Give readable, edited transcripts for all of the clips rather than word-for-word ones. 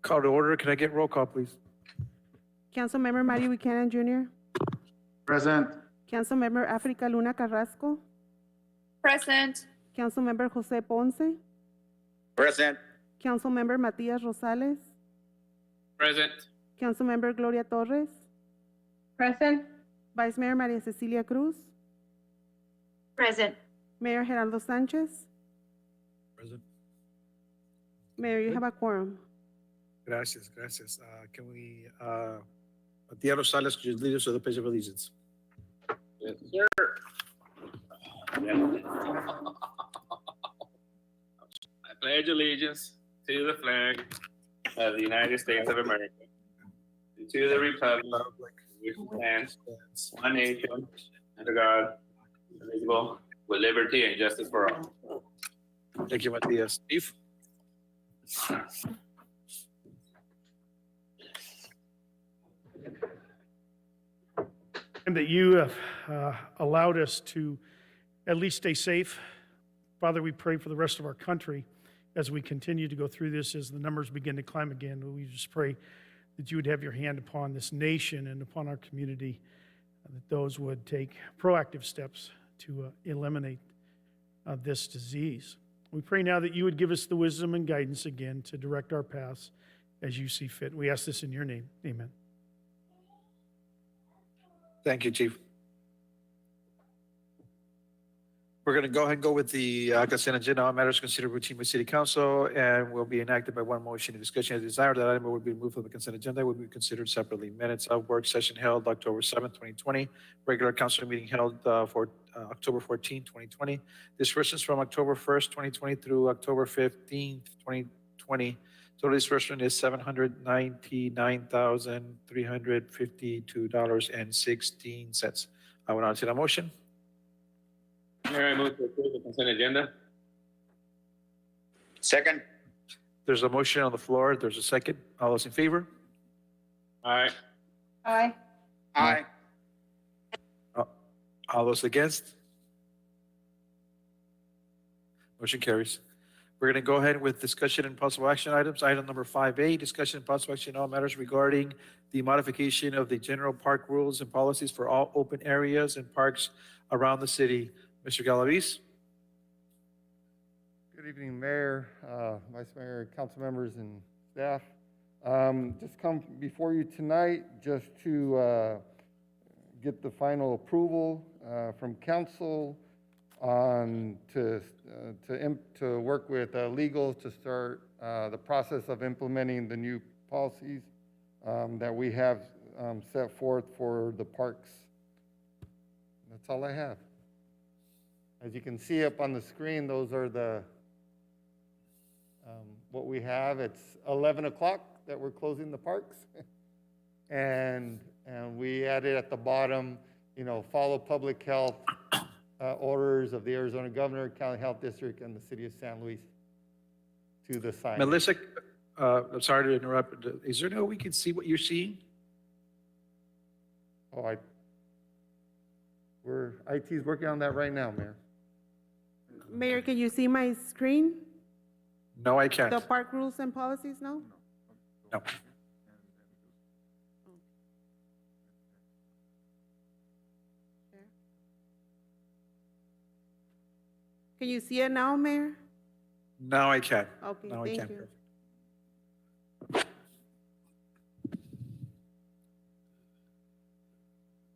Call to order. Can I get roll call, please? Councilmember Mario Buchanan Jr., Present. Councilmember Africa Luna Carrasco, Present. Councilmember Jose Ponce, Present. Councilmember Matias Rosales, Present. Councilmember Gloria Torres, Present. Vice Mayor Maria Cecilia Cruz, Present. Mayor Geraldo Sanchez. Present. Mayor, you have a quorum. Gracias, gracias. Can we, Matia Rosales, could you lead us to the pledge of allegiance? Yes, sir. I pledge allegiance to the flag of the United States of America, and to the republic which stands one nation under God, indivisible, with liberty and justice for all. Thank you, Matias. Steve? And that you have allowed us to at least stay safe. Father, we pray for the rest of our country as we continue to go through this, as the numbers begin to climb again. We just pray that you would have your hand upon this nation and upon our community, that those would take proactive steps to eliminate this disease. We pray now that you would give us the wisdom and guidance again to direct our paths as you see fit. We ask this in your name. Amen. Thank you, Chief. We're going to go ahead and go with the consent agenda. All matters considered routine by City Council and will be enacted by one motion. The discussion is desired that item will be removed from the consent agenda, will be considered separately. Minutes of work session held October 7th, 2020. Regular council meeting held for October 14th, 2020. Disbursements from October 1st, 2020 through October 15th, 2020. Total disbursement is $799,352.16. I will now take a motion. Mayor, I move to approve the consent agenda. Second. There's a motion on the floor. There's a second. All those in favor? Aye. Aye. Aye. All those against? Motion carries. We're going to go ahead with discussion and possible action items. Item number 5A, discussion and possible action on all matters regarding the modification of the general park rules and policies for all open areas and parks around the city. Mr. Galaviz? Good evening, Mayor, Vice Mayor, council members, and staff. Just come before you tonight just to get the final approval from council on to work with legal to start the process of implementing the new policies that we have set forth for the parks. That's all I have. As you can see up on the screen, those are the what we have. It's 11 o'clock that we're closing the parks. and we added at the bottom, you know, follow public health orders of the Arizona Governor, County Health District, and the City of San Luis to the sign. Melissa, I'm sorry to interrupt. Is there no way we can see what you're seeing? Oh, IT's working on that right now, Mayor. Mayor, can you see my screen? No, I can't. The park rules and policies, no? No. Can you see it now, Mayor? No, I can't. Okay, No, I thank can't. you.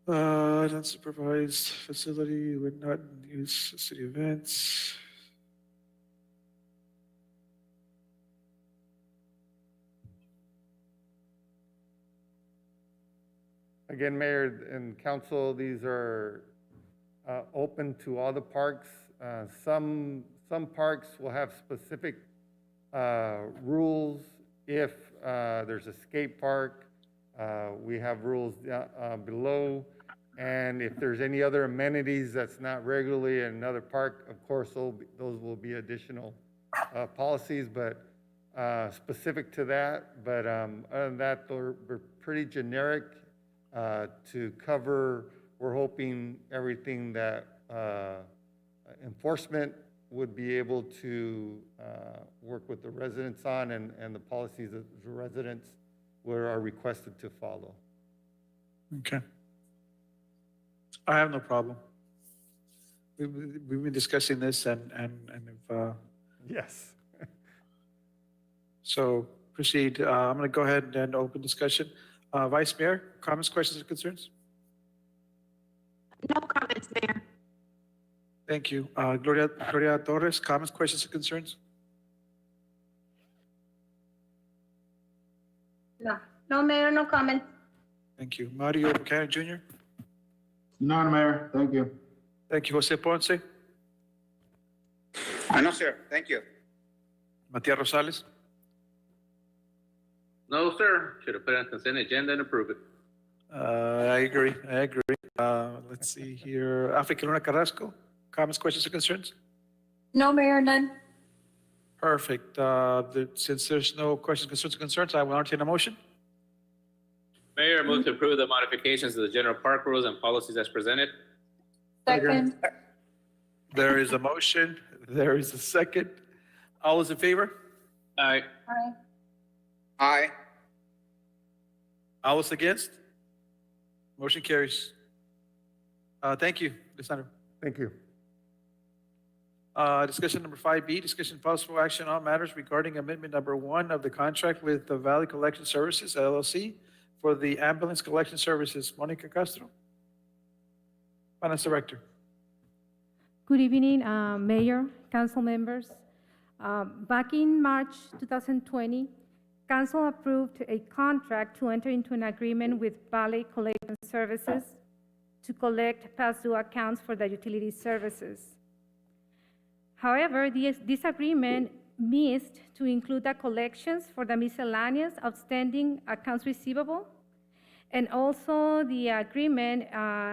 Unsupervised facility would not use city events. Again, Mayor and Council, these are open to all the parks. Some parks will have specific rules. If there's a skate park, we have rules below. And if there's any other amenities that's not regularly in another park, of course, those will be additional policies, but specific to that. But other than that, we're pretty generic to cover, we're hoping, everything that enforcement would be able to work with the residents on and the policies that the residents are requested to follow. Okay. I have no problem. We've been discussing this and if, Yes. so proceed. I'm going to go ahead and open discussion. Vice Mayor, comments, questions, or concerns? No comments, Mayor. Thank you. Gloria Torres, comments, questions, or concerns? No, Mayor, no comments. Thank you. Mario Buchanan Jr.? None, Mayor. Thank you. Thank you. Jose Ponce? No, sir. Thank you. Matias Rosales? No, sir. Should have put it on consent agenda and approve it. I agree. Let's see here. Africa Luna Carrasco, comments, questions, or concerns? No, Mayor, none. Perfect. Since there's no questions, concerns, I will entertain a motion. Mayor, I move to approve the modifications to the general park rules and policies as presented. Second. There is a motion. There is a second. All those in favor? Aye. Aye. Aye. All those against? Motion carries. Thank you, Lisandro. Thank you. Discussion number 5B, discussion possible action on matters regarding amendment number 1 of the contract with the Valley Collection Services LLC for the ambulance collection services. Monica Castro, Finance Director. Good evening, Mayor, council members. Back in March 2020, council approved a contract to enter into an agreement with Valley Collection Services to collect past due accounts for the utility services. However, this agreement missed to include the collections for the miscellaneous outstanding accounts receivable, and also the agreement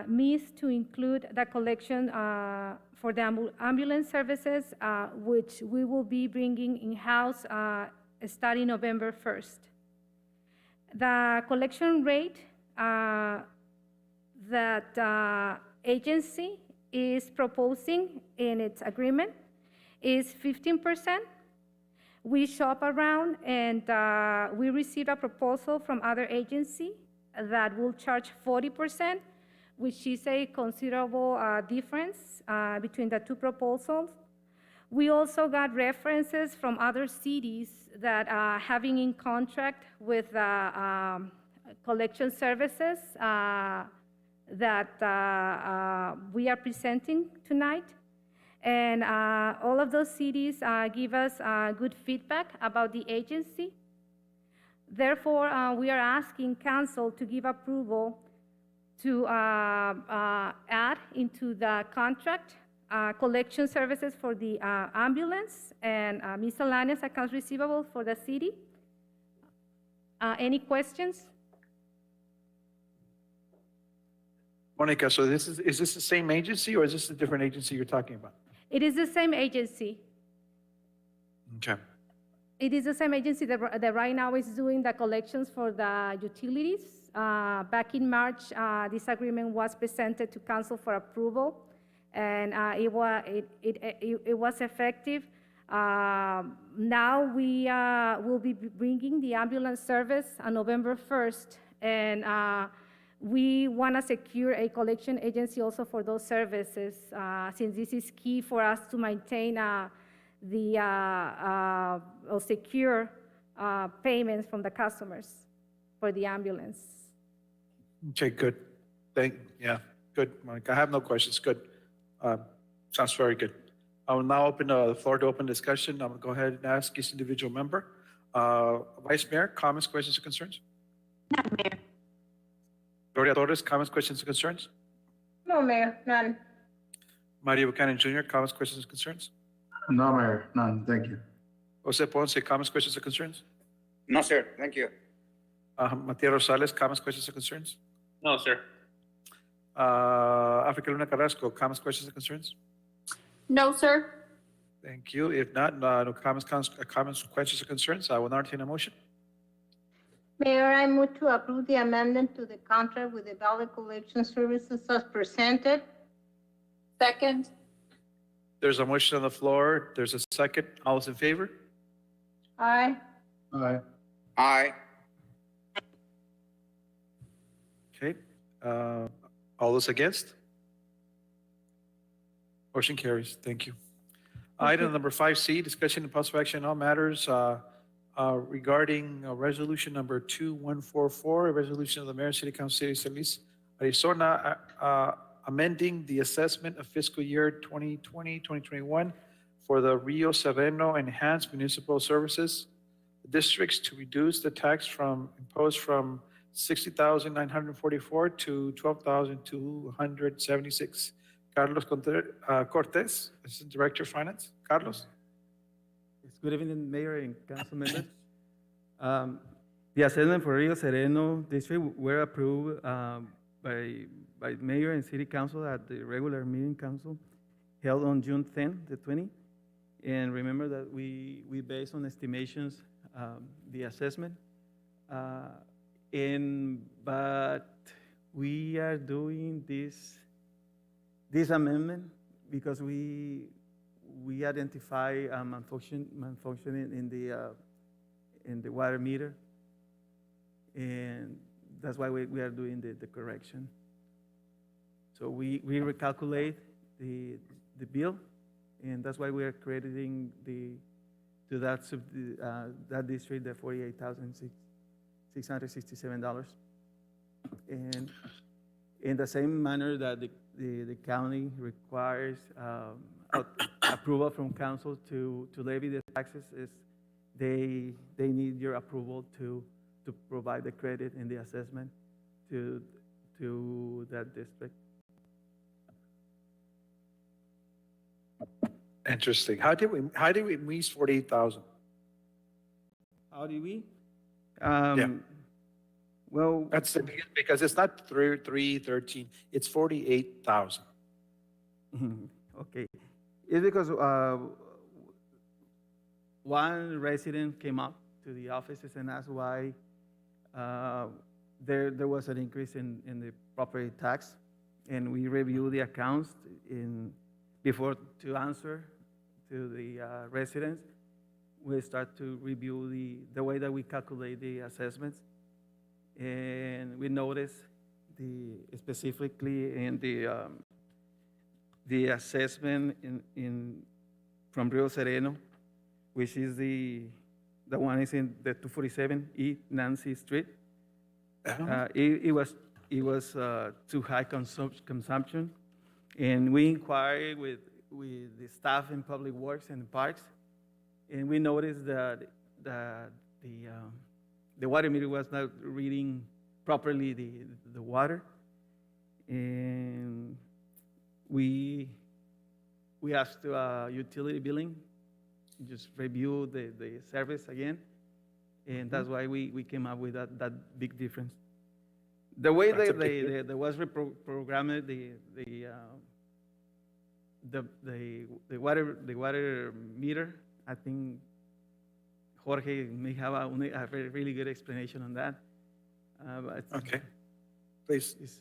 missed to include the collection for the ambulance services, which we will be bringing in-house starting November 1st. The collection rate that agency is proposing in its agreement is 15%. We shop around and we received a proposal from other agency that will charge 40%, which is a considerable difference between the two proposals. We also got references from other cities that are having in contract with collection services that we are presenting tonight. And all of those cities give us good feedback about the agency. Therefore, we are asking council to give approval to add into the contract collection services for the ambulance and miscellaneous accounts receivable for the city. Any questions? Monica, so is this the same agency or is this a different agency you're talking about? It is the same agency. Okay. It is the same agency that right now is doing the collections for the utilities. Back in March, this agreement was presented to council for approval, and it was effective. Now we will be bringing the ambulance service on November 1st, and we want to secure a collection agency also for those services, since this is key for us to maintain the secure payments from the customers for the ambulance. Okay, good. Yeah, good, Monica. I have no questions. Good. Sounds very good. I will now open the floor to open discussion. I'm going to go ahead and ask each individual member. Vice Mayor, comments, questions, or concerns? None, Mayor. Gloria Torres, comments, questions, or concerns? No, Mayor, none. Mario Buchanan Jr., comments, questions, or concerns? No, Mayor. None. Thank you. Jose Ponce, comments, questions, or concerns? No, sir. Thank you. Matias Rosales, comments, questions, or concerns? No, sir. Africa Luna Carrasco, comments, questions, or concerns? No, sir. Thank you. If not, no comments, questions, or concerns, I will now entertain a motion. Mayor, I move to approve the amendment to the contract with the Valley Collection Services as presented. Second. There's a motion on the floor. There's a second. All those in favor? Aye. Aye. Aye. Okay. All those against? Motion carries. Thank you. Item number 5C, discussion and possible action on all matters regarding resolution number 2144, a resolution of the Mayor and City Council, City of San Luis, Arizona, amending the assessment of fiscal year 2020, 2021 for the Rio Sereno Enhanced Municipal Services districts to reduce the tax imposed from $60,944 to $12,276. Carlos Cortez, Assistant Director of Finance. Carlos? Yes, good evening, Mayor and council members. The assessment for Rio Sereno District were approved by Mayor and City Council at the regular meeting council held on June 10, the 20. And remember that we based on estimations the assessment. But we are doing this amendment because we identify malfunctioning in the water meter, and that's why we are doing the correction. So we recalculate the bill, and that's why we are crediting to that district the $48,667, and in the same manner that the county requires approval from council to levy the taxes, is they need your approval to provide the credit in the assessment to that district. Interesting. How did we miss 48,000? How do we? Yeah. Well, That's because it's not 313, it's 48,000. okay. It's because one resident came up to the offices and asked why there was an increase in the property tax, and we reviewed the accounts before to answer to the residents. We start to review the way that we calculate the assessments, and we noticed specifically in the assessment from Rio Sereno, which is the one is in the 247 E Nancy Street. It was too high consumption, and we inquired with the staff in Public Works and Parks, and we noticed that the water meter was not reading properly the water, and we asked utility billing just review the service again, and that's why we came up with that big difference. The way that was reprogrammed the water meter, I think Jorge may have a really good explanation on that. Okay, please.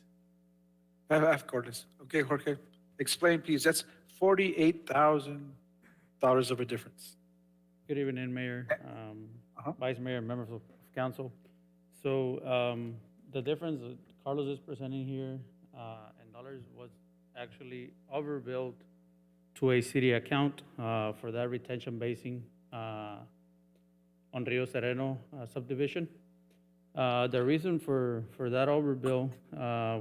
I have Cordes. Okay, Jorge, explain, please. That's $48,000 of a difference. Good evening, Mayor, Vice Mayor, members of council. So the difference that Carlos is presenting here in dollars was actually overbilled to a city account for that retention basing on Rio Sereno subdivision. The reason for that overbill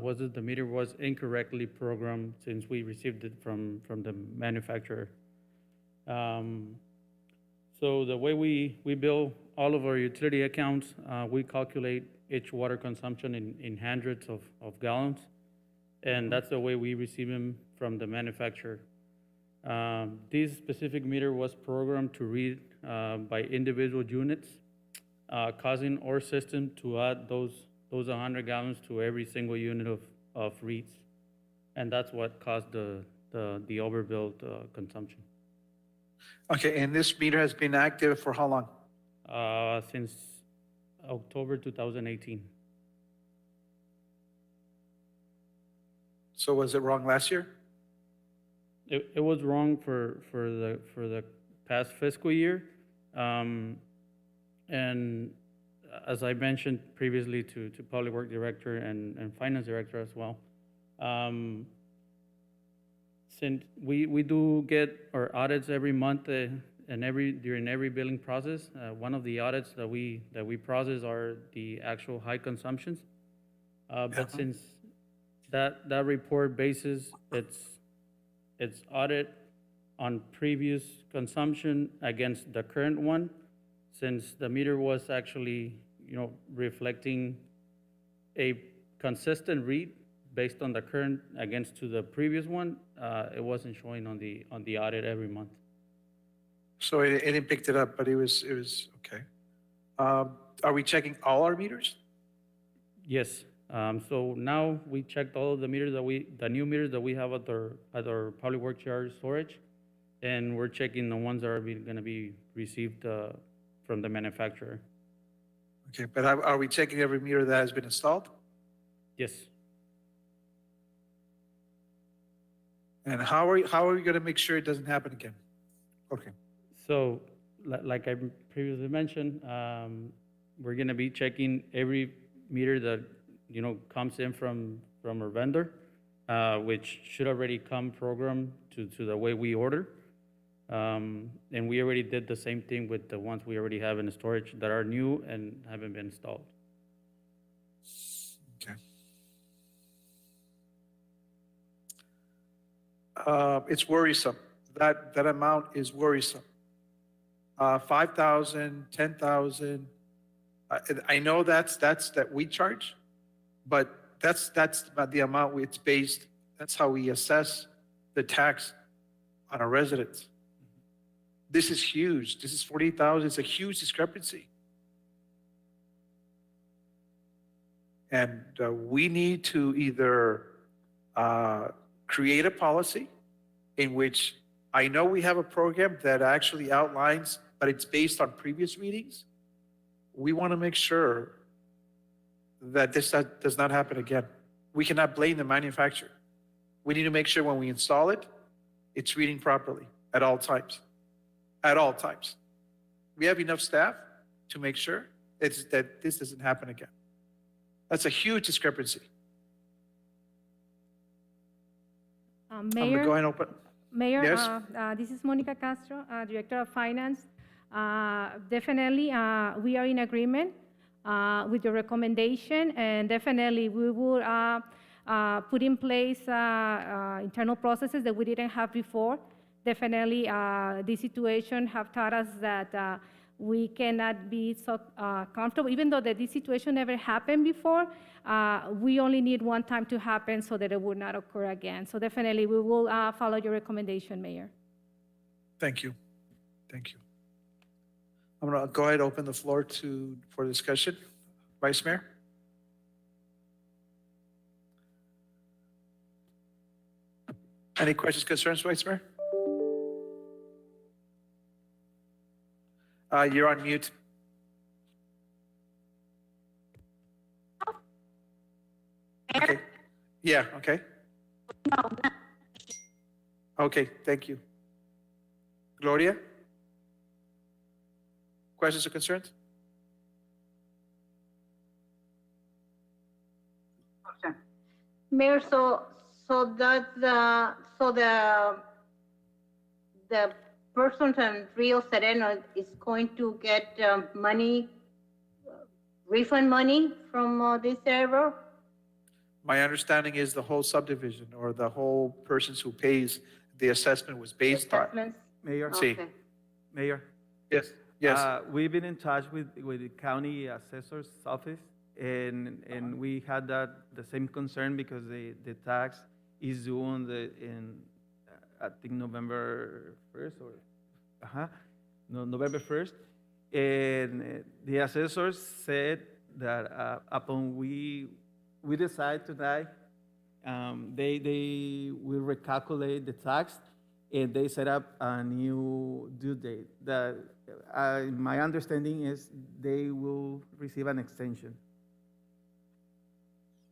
was that the meter was incorrectly programmed since we received it from the manufacturer. So the way we bill all of our utility accounts, we calculate each water consumption in hundreds of gallons, and that's the way we receive them from the manufacturer. This specific meter was programmed to read by individual units, causing our system to add those 100 gallons to every single unit of reads, and that's what caused the overbilled consumption. Okay, and this meter has been active for how long? Since October 2018. So was it wrong last year? it was wrong for the past fiscal year. And as I mentioned previously to Public Work Director and Finance Director as well, since we do get our audits every month and during every billing process, one of the audits that we process are the actual high consumptions. But since that report basis, it's audit on previous consumption against the current one, since the meter was actually, reflecting a consistent read based on the current against to the previous one, it wasn't showing on the audit every month. So it picked it up, but it was okay. Are we checking all our meters? Yes. So now we checked all of the meters the new meters that we have at our public works yard storage, and we're checking the ones that are going to be received from the manufacturer. Okay, but are we checking every meter that has been installed? Yes. And how are we going to make sure it doesn't happen again? Okay. So, like I previously mentioned, we're going to be checking every meter that comes in from our vendor, which should already come programmed to the way we order. And we already did the same thing with the ones we already have in storage that are new and haven't been installed. Okay. It's worrisome. That amount is worrisome. 5,000, 10,000. I know that's that we charge, but that's about the amount it's based. That's how we assess the tax on our residents. This is huge. This is 48,000. It's a huge discrepancy. And we need to either create a policy in which I know we have a program that actually outlines, but it's based on previous readings. We want to make sure that this does not happen again. We cannot blame the manufacturer. We need to make sure when we install it, it's reading properly at all times. At all times. We have enough staff to make sure that this doesn't happen again. That's a huge discrepancy. I'm going to go ahead and open. Mayor, Yes? this is Monica Castro, Director of Finance. Definitely, we are in agreement with your recommendation, and definitely we will put in place internal processes that we didn't have before. Definitely, this situation have taught us that we cannot be so comfortable, even though that this situation never happened before. We only need one time to happen so that it would not occur again. So definitely, we will follow your recommendation, Mayor. Thank you. Thank you. I'm going to go ahead and open the floor for discussion. Vice Mayor? Any questions, concerns, Vice Mayor? You're on mute. Okay. Yeah, okay. Okay, thank you. Gloria? Questions or concerns? Mayor, so that the person in Rio Sereno is going to get money, refund money from this error? My understanding is the whole subdivision or the whole persons who pays the assessment was based on. Assessments? Mayor, See. Okay. Mayor. Yes, yes. We've been in touch with the county assessor's office, and we had the same concern because the tax is due in I think November 1st or November 1st, and the assessors said that upon we decide tonight, they will recalculate the tax, and they set up a new due date. My understanding is they will receive an extension.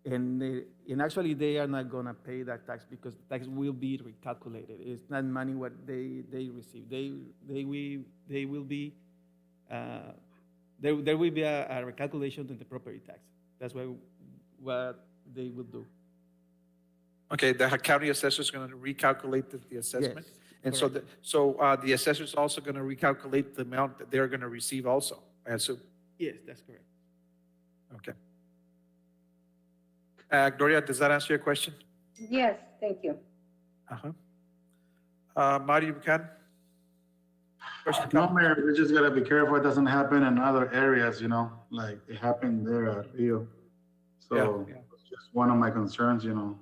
And actually, they are not gonna pay that tax because tax will be recalculated. It's not money what they receive. They will be, there will be a recalculation in the property tax. That's what they will do. Okay, the county assessor is going to recalculate the assessment? Yes, And so the assessor is also going to recalculate the amount that they're going to receive also, I assume? Yes, that's correct. Okay. Gloria, does that answer your question? Yes, thank you. Mario Buchanan? Question, No, comment? Mayor, we just gotta be careful it doesn't happen in other areas, you know, like it happened there at Rio. So Yeah. it's just one of my concerns, you know,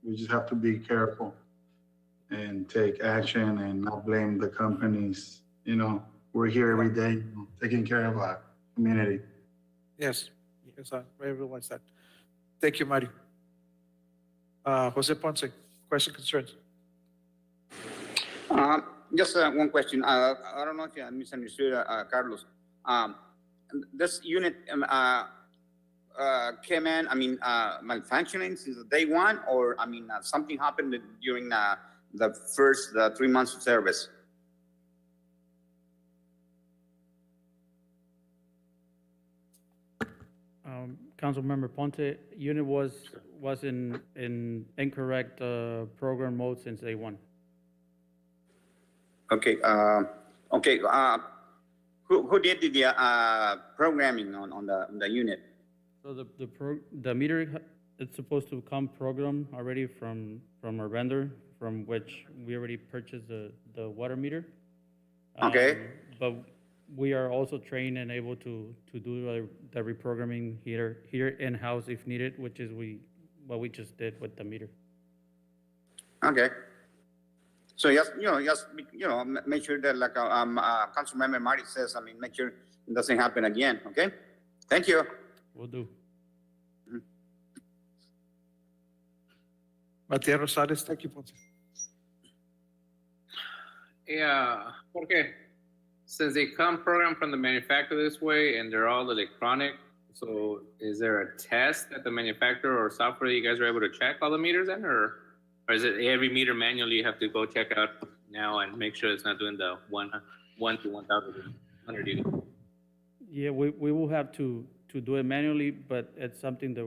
we just have to be careful and take action and not blame the companies, you know, we're here every day, you know, taking care of our community. Yes, yes, I realize that. Thank you, Mario. Jose Ponce, question, concerns? Just one question. I don't know if I misunderstood, Carlos. This unit came in, malfunctioning since day one, or, something happened during the first 3 months of service? Councilmember Ponte, unit was in incorrect program mode since day one. Okay. Who did the programming on the unit? So the meter, it's supposed to come programmed already from our vendor, from which we already purchased the water meter. Okay. But we are also trained and able to do the reprogramming here in-house if needed, which is what we just did with the meter. Okay. So make sure that like Councilmember Marty says, make sure it doesn't happen again. Okay. Thank you. Will do. Matias Rosales, thank you, Ponce. Yeah, okay. Since they come programmed from the manufacturer this way and they're all electronic, so is there a test that the manufacturer or software you guys are able to check all the meters in, or is it every meter manually you have to go check out now and make sure it's not doing the 1 to 1,100 units? Yeah, we will have to do it manually, but it's something that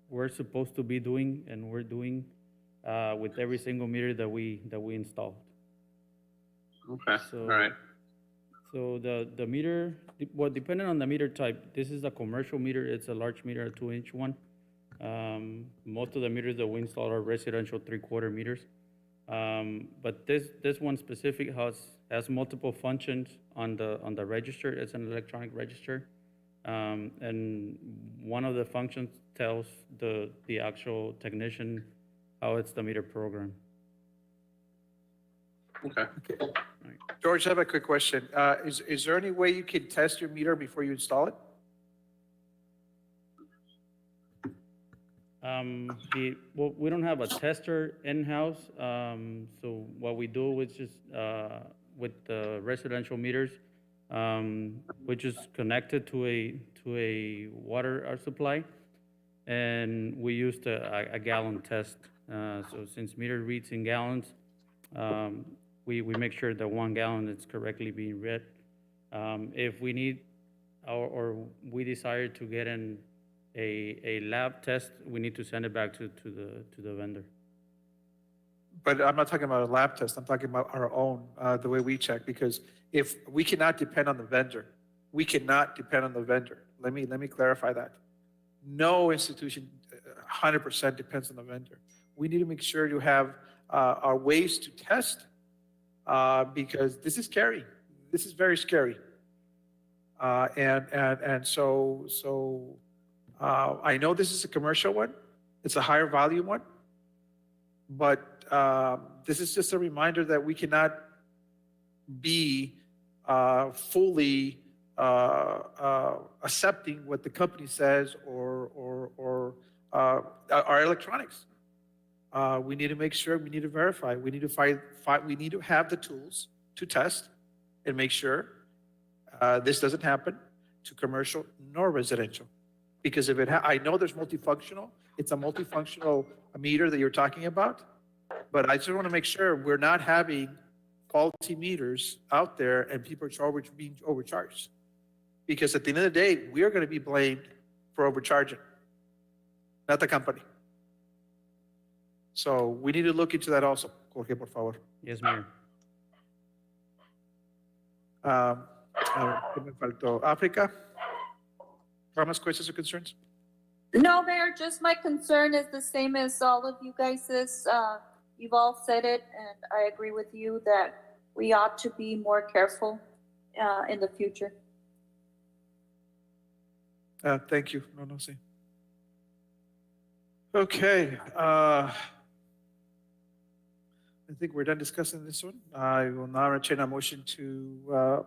we're supposed to be doing, and we're doing with every single meter that we installed. Okay, So, all right. So the meter, well, depending on the meter type, this is a commercial meter. It's a large meter, a 2-inch one. Most of the meters that we install are residential 3/4 meters. But this one specific has multiple functions on the register. It's an electronic register. And one of the functions tells the actual technician how it's the meter program. Okay. George, I have a quick question. Is there any way you can test your meter before you install it? Well, we don't have a tester in-house, so what we do is just with the residential meters, which is connected to a water supply, and we used a gallon test. So since meter reads in gallons, we make sure that 1 gallon is correctly being read. If we need or we desire to get in a lab test, we need to send it back to the vendor. But I'm not talking about a lab test. I'm talking about our own, the way we check, because if we cannot depend on the vendor, we cannot depend on the vendor. Let me clarify that. No institution 100% depends on the vendor. We need to make sure to have our ways to test, because this is scary. This is very scary. And so I know this is a commercial one. It's a higher volume one. But this is just a reminder that we cannot be fully accepting what the company says or our electronics. We need to make sure, we need to verify, we need to have the tools to test and make sure this doesn't happen to commercial nor residential. Because if I know there's multifunctional, It's a multifunctional meter that you're talking about. But I just want to make sure we're not having faulty meters out there and people are being overcharged. Because at the end of the day, we are going to be blamed for overcharging, not the company. So we need to look into that also. Jorge, por favor. Yes, Mayor. ¿Qué me faltó? África? Comments, questions, or concerns? No, Mayor, just my concern is the same as all of you guys's. You've all said it, and I agree with you that we ought to be more careful in the future. Thank you. No, sí. Okay. I think we're done discussing this one. I will now entertain a motion to,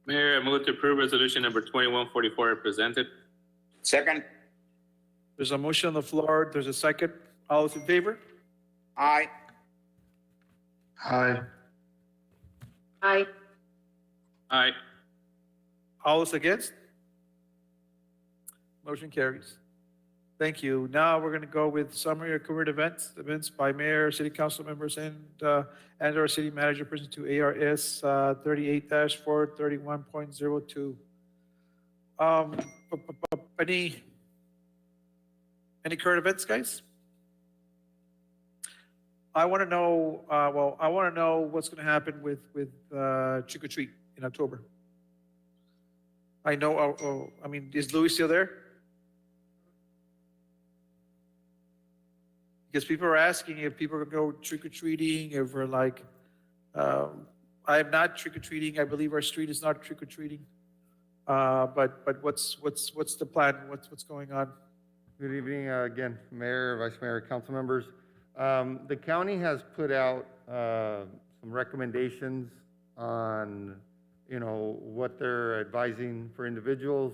Mayor, I move to approve resolution number 2144 presented. Second. There's a motion on the floor. There's a second. All those in favor? Aye. Aye. Aye. Aye. All those against? Motion carries. Thank you. Now we're going to go with summary of current events by mayor, city council members, and our city manager present to ARS 38-431.02. Any current events, guys? I want to know, I want to know what's going to happen with Trick or Treat in October. I know, is Louis still there? Because people are asking if people are going to go trick-or-treating, if we're like, I am not trick-or-treating. I believe our street is not trick-or-treating. But what's the plan? What's going on? Good evening, again, Mayor, Vice Mayor, council members. The county has put out some recommendations on, what they're advising for individuals.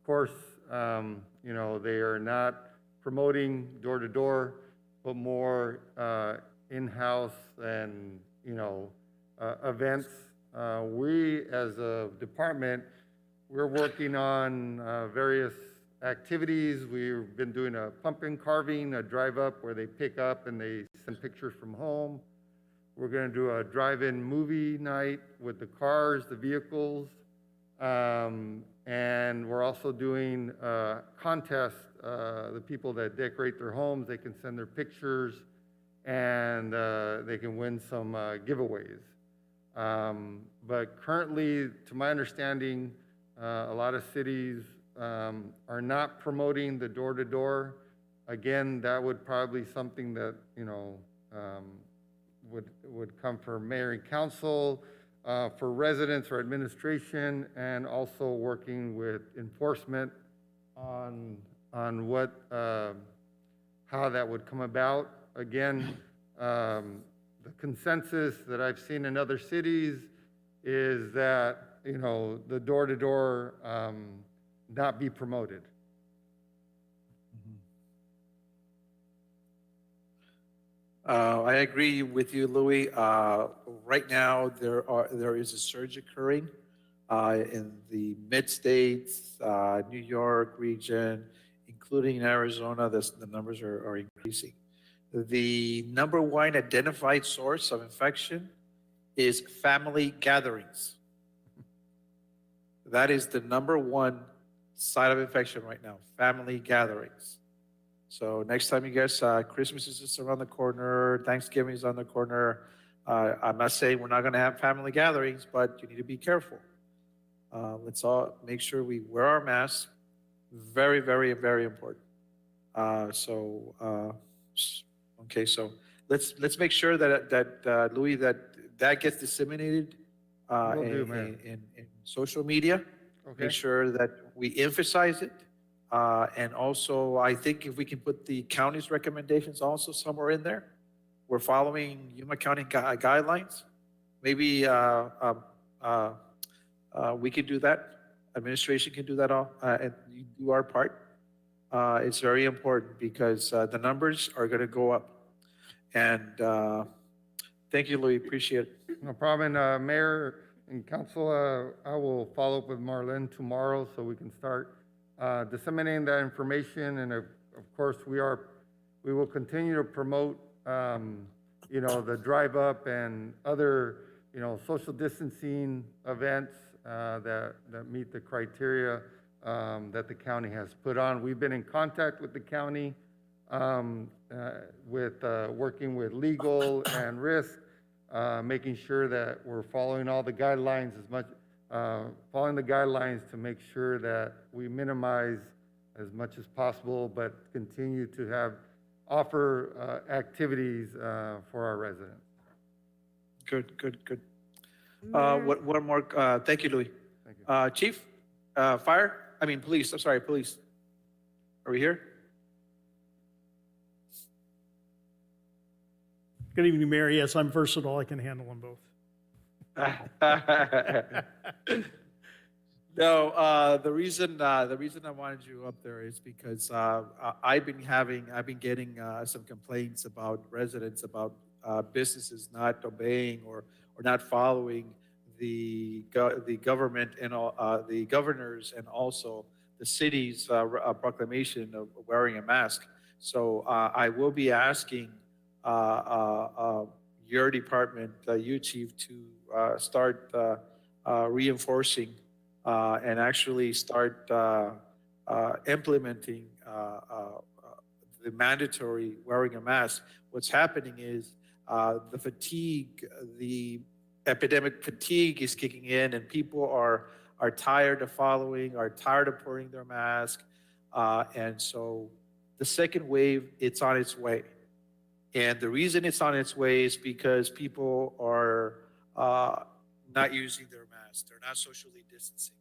Of course, they are not promoting door-to-door, but more in-house and, events. We, as a department, we're working on various activities. We've been doing a pumpkin carving, a drive-up where they pick up and they send pictures from home. We're going to do a drive-in movie night with the cars, the vehicles, and we're also doing a contest. The people that decorate their homes, they can send their pictures and they can win some giveaways. But currently, to my understanding, a lot of cities are not promoting the door-to-door. Again, that would probably something that, would come for mayor and council, for residents or administration, and also working with enforcement on what, how that would come about. Again, the consensus that I've seen in other cities is that, the door-to-door not be promoted. I agree with you, Louis. Right now, there is a surge occurring in the mid-states, New York region, including Arizona. The numbers are increasing. The number one identified source of infection is family gatherings. That is the number one site of infection right now, family gatherings. So next time you guys, Christmas is just around the corner, Thanksgiving is on the corner. I'm not saying we're not going to have family gatherings, but you need to be careful. Let's all make sure we wear our masks. Very, very, very important. Okay, so let's make sure that Louis, that gets disseminated in social media. Okay. Make sure that we emphasize it. And also, I think if we can put the county's recommendations also somewhere in there, we're following Yuma County guidelines. Maybe we can do that. Administration can do that all, and you do our part. It's very important because the numbers are going to go up. And thank you, Louis. Appreciate it. No problem. And, Mayor and Council, I will follow up with Marlene tomorrow so we can start disseminating that information, and of course, we will continue to promote, the drive up and other, social distancing events that meet the criteria that the county has put on. We've been in contact with the county, working with legal and risk, making sure that we're following all the guidelines following the guidelines to make sure that we minimize as much as possible, but continue to offer activities for our residents. Good. Mayor, One more, thank you, Louis. Thank you. Chief, police, I'm sorry, police. Are we here? Good evening, Mayor. Yes, I'm versatile. I can handle them both. No, the reason I wanted you up there is because I've been getting some complaints about residents about businesses not obeying or not following the government and the governors and also the city's proclamation of wearing a mask. So I will be asking your department, you chief, to start reinforcing and actually start implementing the mandatory wearing a mask. What's happening is the epidemic fatigue is kicking in, and people are tired of following, are tired of putting their mask, and so the second wave, it's on its way. And the reason it's on its way is because people are not using their masks. They're not socially distancing.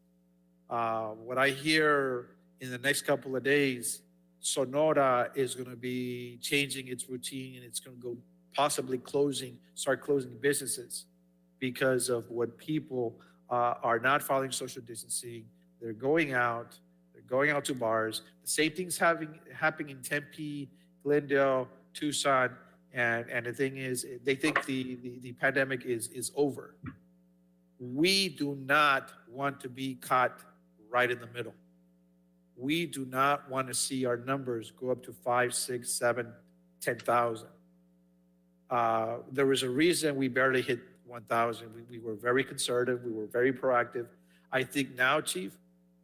What I hear in the next couple of days, Sonora is going to be changing its routine, and it's going to go possibly start closing businesses because of what people are not following social distancing. They're going out to bars. The same thing's happening in Tempe, Glendale, Tucson, and the thing is, they think the pandemic is over. We do not want to be caught right in the middle. We do not want to see our numbers go up to 5, 6, 7, 10,000. There was a reason we barely hit 1,000. We were very conservative. We were very proactive. I think now, Chief,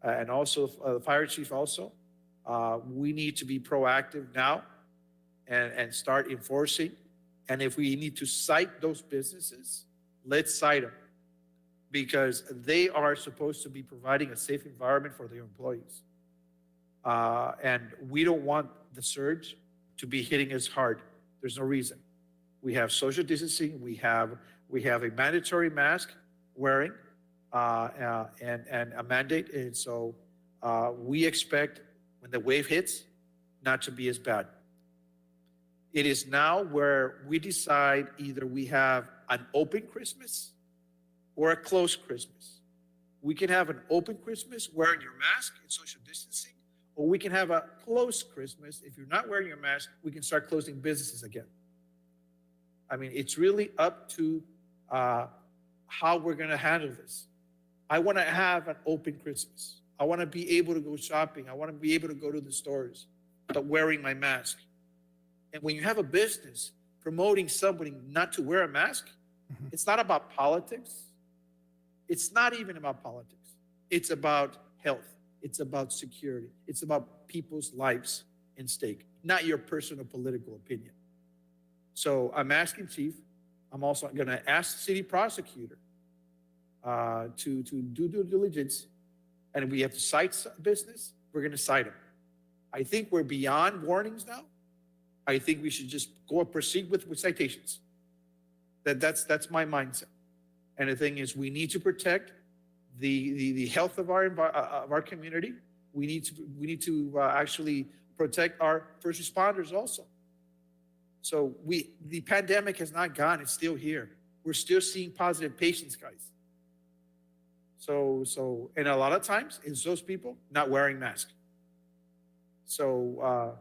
and also the fire chief also, we need to be proactive now and start enforcing. And if we need to cite those businesses, let's cite them, because they are supposed to be providing a safe environment for their employees. And we don't want the surge to be hitting us hard. There's no reason. We have social distancing. We have a mandatory mask wearing and a mandate. And so we expect when the wave hits not to be as bad. It is now where we decide either we have an open Christmas or a closed Christmas. We can have an open Christmas wearing your mask and social distancing, or we can have a closed Christmas. If you're not wearing your mask, we can start closing businesses again. I mean, it's really up to how we're going to handle this. I want to have an open Christmas. I want to be able to go shopping. I want to be able to go to the stores, but wearing my mask. And when you have a business promoting somebody not to wear a mask, it's not about politics. It's not even about politics. It's about health. It's about security. It's about people's lives in stake, not your personal political opinion. So I'm asking Chief, I'm also going to ask the city prosecutor to do due diligence. And if we have to cite business, we're going to cite them. I think we're beyond warnings now. I think we should just go and proceed with citations. That's my mindset. And the thing is, we need to protect the health of our community. We need to actually protect our first responders also. So the pandemic has not gone; it's still here. We're still seeing positive patients, guys. So and a lot of times it's those people not wearing masks. So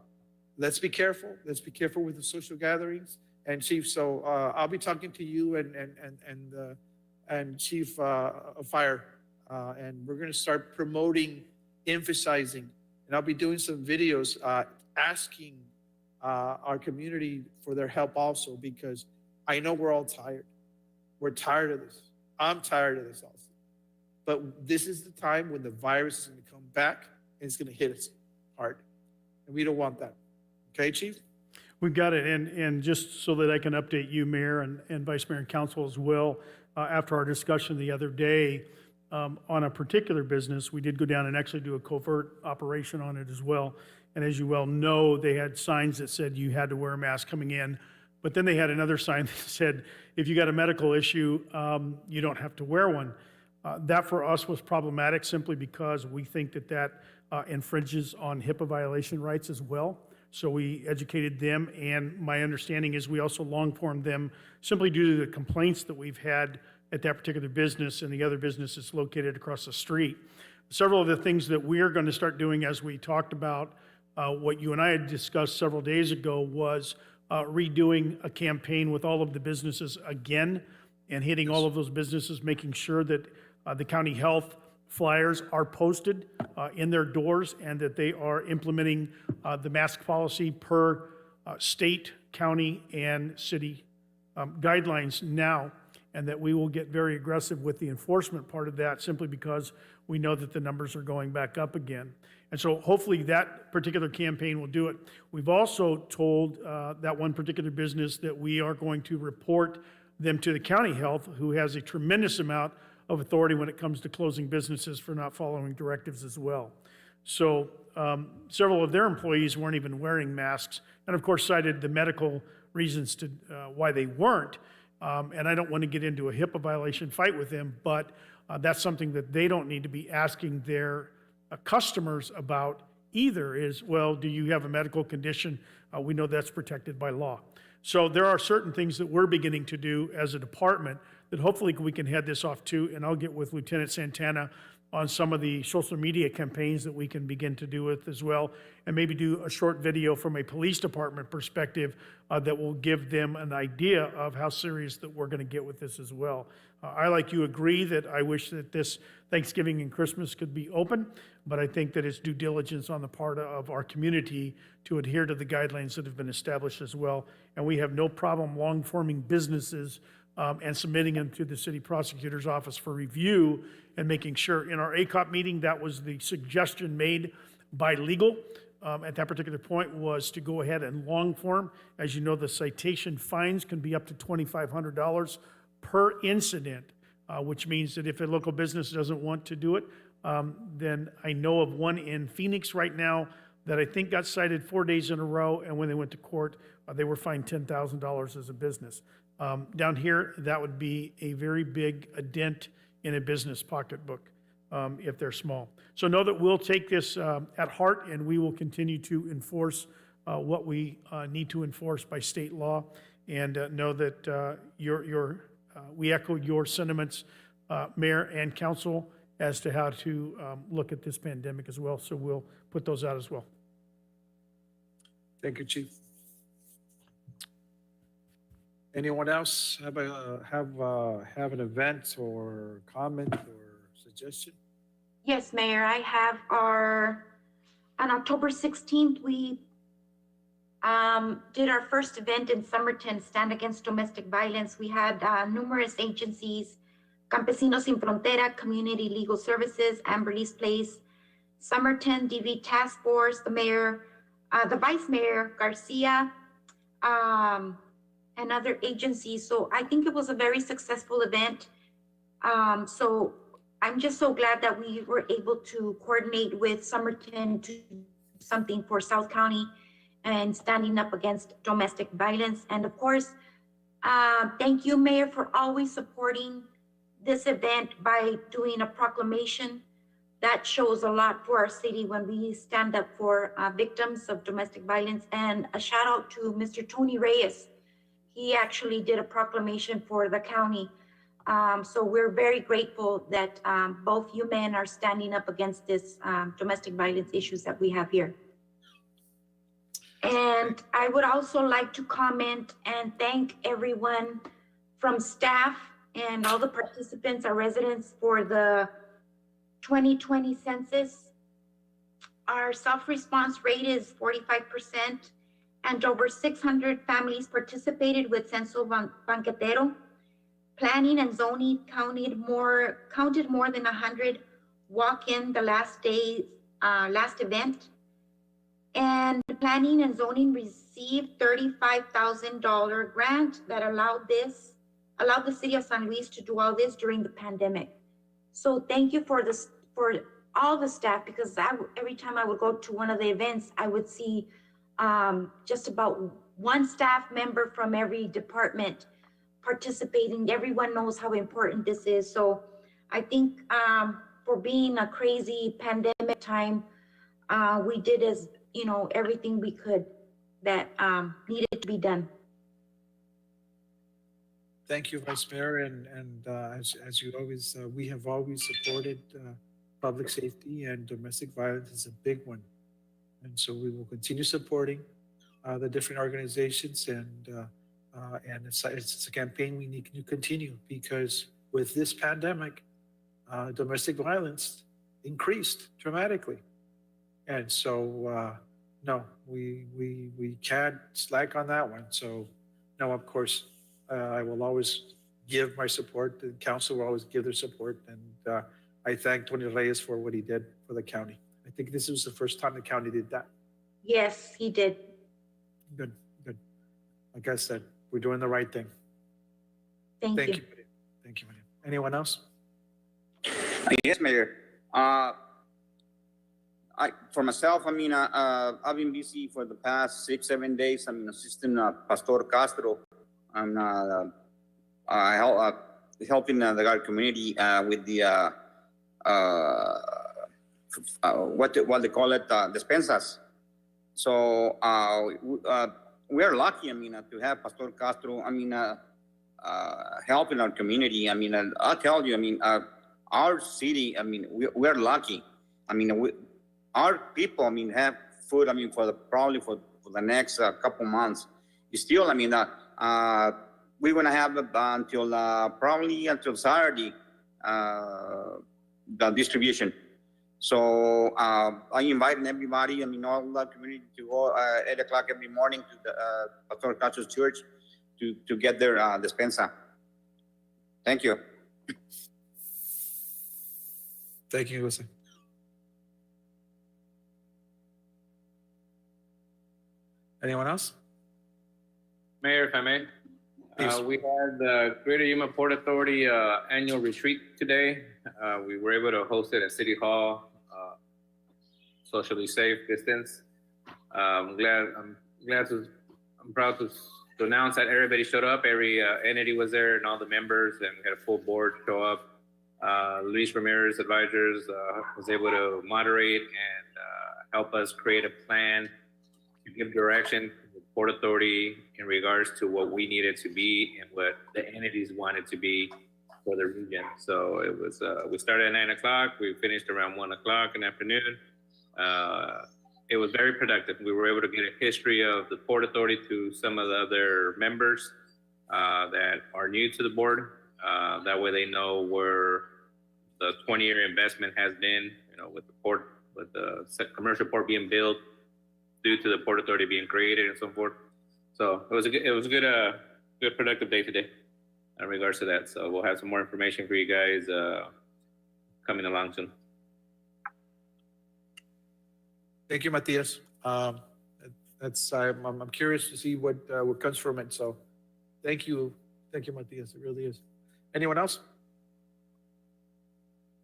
let's be careful. Let's be careful with the social gatherings. And Chief, so I'll be talking to you and Chief of Fire, and we're going to start promoting, emphasizing And I'll be doing some videos asking our community for their help also, because I know we're all tired. We're tired of this. I'm tired of this also. But this is the time when the virus is going to come back and it's going to hit us hard. And we don't want that. Okay, Chief? We've got it, and just so that I can update you, Mayor and Vice Mayor and Council as well, after our discussion the other day, on a particular business, we did go down and actually do a covert operation on it as well. And as you well know, they had signs that said you had to wear a mask coming in, but then they had another sign that said, if you got a medical issue, you don't have to wear one. That for us was problematic simply because we think that infringes on HIPAA violation rights as well. So we educated them, and my understanding is we also long-formed them simply due to the complaints that we've had at that particular business and the other businesses located across the street. Several of the things that we're going to start doing, as we talked about, what you and I had discussed several days ago, was redoing a campaign with all of the businesses again and hitting all of those businesses, making sure that the county health flyers are posted in their doors and that they are implementing the mask policy per state, county, and city guidelines now, and that we will get very aggressive with the enforcement part of that simply because we know that the numbers are going back up again. And so hopefully that particular campaign will do it. We've also told that one particular business that we are going to report them to the county health, who has a tremendous amount of authority when it comes to closing businesses for not following directives as well. So several of their employees weren't even wearing masks, and of course cited the medical reasons to why they weren't. And I don't want to get into a HIPAA violation fight with them, but that's something that they don't need to be asking their customers about either is, well, do you have a medical condition? We know that's protected by law. So there are certain things that we're beginning to do as a department that hopefully we can head this off to, and I'll get with Lieutenant Santana on some of the social media campaigns that we can begin to do with as well, and maybe do a short video from a police department perspective that will give them an idea of how serious that we're going to get with this as well. I, like you, agree that I wish that this Thanksgiving and Christmas could be open, but I think that it's due diligence on the part of our community to adhere to the guidelines that have been established as well. And we have no problem long-forming businesses and submitting them to the city prosecutor's office for review and making sure. In our ACOP meeting, that was the suggestion made by legal at that particular point, was to go ahead and long form. As you know, the citation fines can be up to $2,500 per incident, which means that if a local business doesn't want to do it, then I know of one in Phoenix right now that I think got cited 4 days in a row, and when they went to court, they were fined $10,000 as a business. Down here, that would be a very big dent in a business pocketbook if they're small. So know that we'll take this at heart, and we will continue to enforce what we need to enforce by state law, and know that we echo your sentiments, Mayor and Council, as to how to look at this pandemic as well. So we'll put those out as well. Thank you, Chief. Anyone else have an event or comment or suggestion? Yes, Mayor, I have on October 16th, we did our first event in Somerton, Stand Against Domestic Violence. We had numerous agencies, Campesinos Sin Frontera, Community Legal Services, Amberley's Place, Somerton, DV Task Force, the mayor, the Vice Mayor Garcia, and other agencies. So I think it was a very successful event. So I'm just so glad that we were able to coordinate with Somerton to do something for South County and standing up against domestic violence. And of course, thank you, Mayor, for always supporting this event by doing a proclamation. That shows a lot for our city when we stand up for victims of domestic violence. And a shout out to Mr. Tony Reyes. He actually did a proclamation for the county. So we're very grateful that both you men are standing up against this domestic violence issues that we have here. And I would also like to comment and thank everyone from staff and all the participants, our residents, for the 2020 census. our self-response rate is 45%, and over 600 families participated with Censo Banquetero. Planning and zoning counted more than 100 walk-in the last event. And planning and zoning received $35,000 grant that allowed the city of San Luis to do all this during the pandemic. So thank you for all the staff, because every time I would go to one of the events, I would see just about one staff member from every department participating. Everyone knows how important this is. So I think for being a crazy pandemic time, we did everything we could that needed to be done. Thank you, Vice Mayor, and as you always, we have always supported public safety, and domestic violence is a big one. And so we will continue supporting the different organizations, and it's a campaign we need to continue, because with this pandemic, domestic violence increased dramatically. And so, no, we can't slack on that one. So, no, of course, I will always give my support. The council will always give their support. And I thank Tony Reyes for what he did for the county. I think this was the first time the county did that. Yes, he did. Good, good. Like I said, we're doing the right thing. Thank you. Maria. Thank you, Maria. Anyone else? Yes, Mayor. For myself, I've been busy for the past 6-7 days. I'm assisting Pastor Castro. I'm helping the guard community with the what they call it, despensas. So we are lucky, to have Pastor Castro, helping our community. I'll tell you, our city, we're lucky. Our people, have food, probably for the next couple months. Still, we're gonna have until probably until Saturday, the distribution. So I invite everybody, all the community to go 8 o'clock every morning to the Pastor Castro's church to get their despensa. Thank you. Thank you, Jose. Anyone else? Mayor, if I may. Please. We had the Greater Yuma Port Authority annual retreat today. We were able to host it at City Hall, socially safe distance. I'm proud to announce that everybody showed up. Every entity was there, and all the members, and we had a full board show up. Luis Ramirez Advisors was able to moderate and help us create a plan to give direction to the Port Authority in regards to what we needed to be and what the entities wanted to be for the region. So it was, we started at 9 o'clock, we finished around 1 o'clock in the afternoon. It was very productive. We were able to get a history of the Port Authority to some of the other members that are new to the board. That way they know where the 20-year investment has been, with the port, with the commercial port being built, due to the Port Authority being created and so forth. So it was a good productive day today in regards to that. So we'll have some more information for you guys coming along soon. Thank you, Matias. I'm curious to see what comes from it. So thank you, Matias. It really is. Anyone else?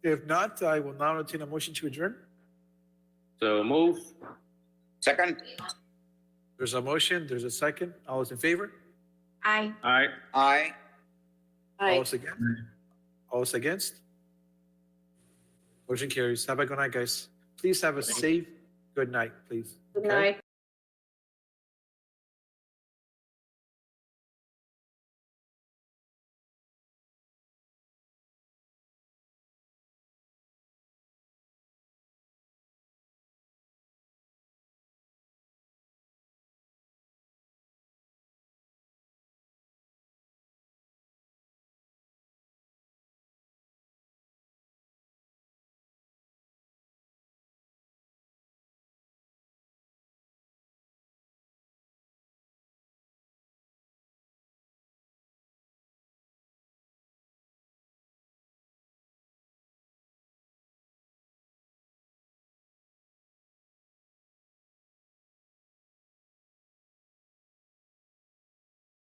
If not, I will now entertain a motion to adjourn. So move. Second. There's a motion. There's a second. All those in favor? Aye. Aye. Aye. All those against? All those against? Motion carries. Have a good night, guys. Please have a safe good night, please. Good Okay? night.